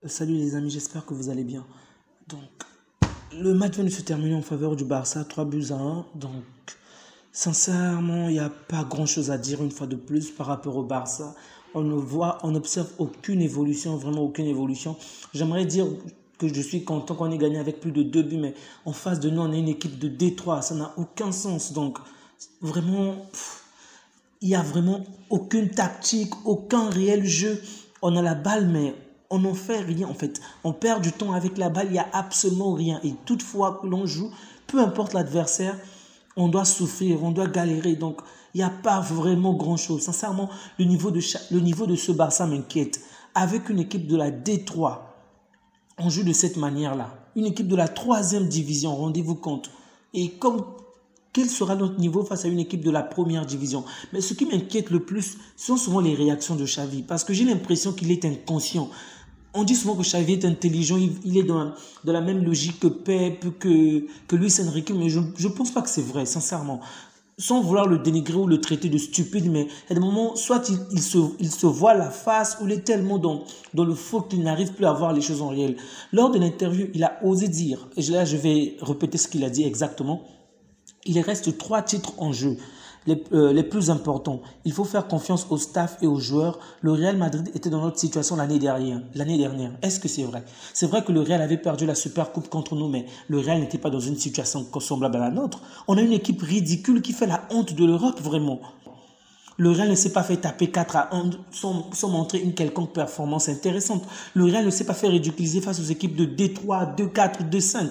Salut les amis, j'espère que vous allez bien. Donc, le match vient de se terminer en faveur du Barça, 3-1. Donc, sincèrement, il n'y a pas grand-chose à dire une fois de plus par rapport au Barça. On n'observe aucune évolution, vraiment aucune évolution. J'aimerais dire que je suis content qu'on ait gagné avec plus de 2 buts, mais en face de nous, on a une équipe de Détroit. Ça n'a aucun sens. Donc, vraiment, il n'y a vraiment aucune tactique, aucun réel jeu. On a la balle, mais on n'en fait rien en fait. On perd du temps avec la balle, il n'y a absolument rien. Et toutefois que l'on joue, peu importe l'adversaire, on doit souffrir, on doit galérer. Donc, il n'y a pas vraiment grand-chose. Sincèrement, le niveau de ce Barça m'inquiète. Avec une équipe de la D3, on joue de cette manière-là. Une équipe de la 3e division, rendez-vous compte. Et quel sera notre niveau face à une équipe de la 1re division? Mais ce qui m'inquiète le plus, ce sont souvent les réactions de Xavi. Parce que j'ai l'impression qu'il est inconscient. On dit souvent que Xavi est intelligent, il est dans la même logique que Pep, que Luis Enrique, mais je ne pense pas que c'est vrai, sincèrement. Sans vouloir le dénigrer ou le traiter de stupide, mais à des moments, soit il se voit la face, ou il est tellement dans le faux qu'il n'arrive plus à voir les choses en réel. Lors de l'interview, il a osé dire, et là je vais répéter ce qu'il a dit exactement, il reste 3 titres en jeu. Les plus importants. Il faut faire confiance au staff et aux joueurs. Le Real Madrid était dans notre situation l'année dernière. Est-ce que c'est vrai? C'est vrai que le Real avait perdu la Super Coupe contre nous, mais le Real n'était pas dans une situation semblable à la nôtre. On a une équipe ridicule qui fait la honte de l'Europe, vraiment. Le Real ne s'est pas fait taper 4-1 sans montrer une quelconque performance intéressante. Le Real ne s'est pas fait ridiculiser face aux équipes de D3, 2-4, 2-5.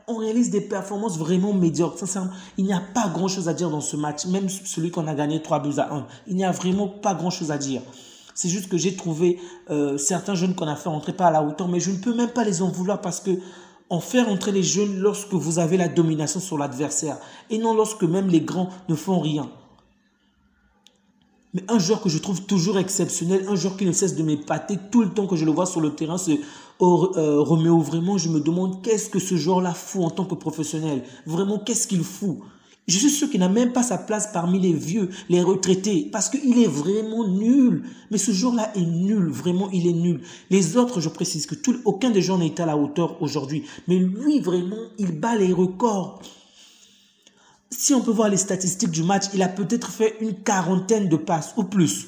On réalise des performances vraiment médiocres. Sincèrement, il n'y a pas grand-chose à dire dans ce match. Même celui qu'on a gagné 3-1. Il n'y a vraiment pas grand-chose à dire. C'est juste que j'ai trouvé certains jeunes qu'on a fait rentrer pas à la hauteur. Mais je ne peux même pas les en vouloir parce que on fait rentrer les jeunes lorsque vous avez la domination sur l'adversaire. Et non lorsque même les grands ne font rien. Mais un joueur que je trouve toujours exceptionnel, un joueur qui ne cesse de m'épater tout le temps que je le vois sur le terrain, c'est Roméo. Vraiment, je me demande qu'est-ce que ce joueur-là fout en tant que professionnel. Vraiment, qu'est-ce qu'il fout? Je suis sûr qu'il n'a même pas sa place parmi les vieux, les retraités, parce qu'il est vraiment nul. Mais ce joueur-là est nul, vraiment, il est nul. Les autres, je précise que aucun des joueurs n'est à la hauteur aujourd'hui. Mais lui, vraiment, il bat les records. Si on peut voir les statistiques du match, il a peut-être fait une 40aine de passes ou plus.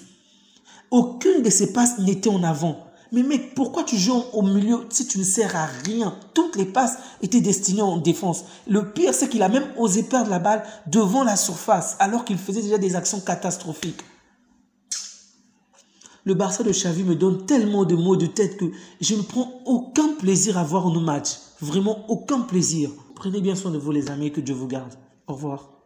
Aucune de ces passes n'était en avant. Mais mec, pourquoi tu joues au milieu si tu ne sers à rien? Toutes les passes étaient destinées en défense. Le pire, c'est qu'il a même osé perdre la balle devant la surface, alors qu'il faisait déjà des actions catastrophiques. Le Barça de Xavi me donne tellement de maux de tête que je ne prends aucun plaisir à voir nos matchs. Vraiment aucun plaisir. Prenez bien soin de vous les amis, que Dieu vous garde. Au revoir.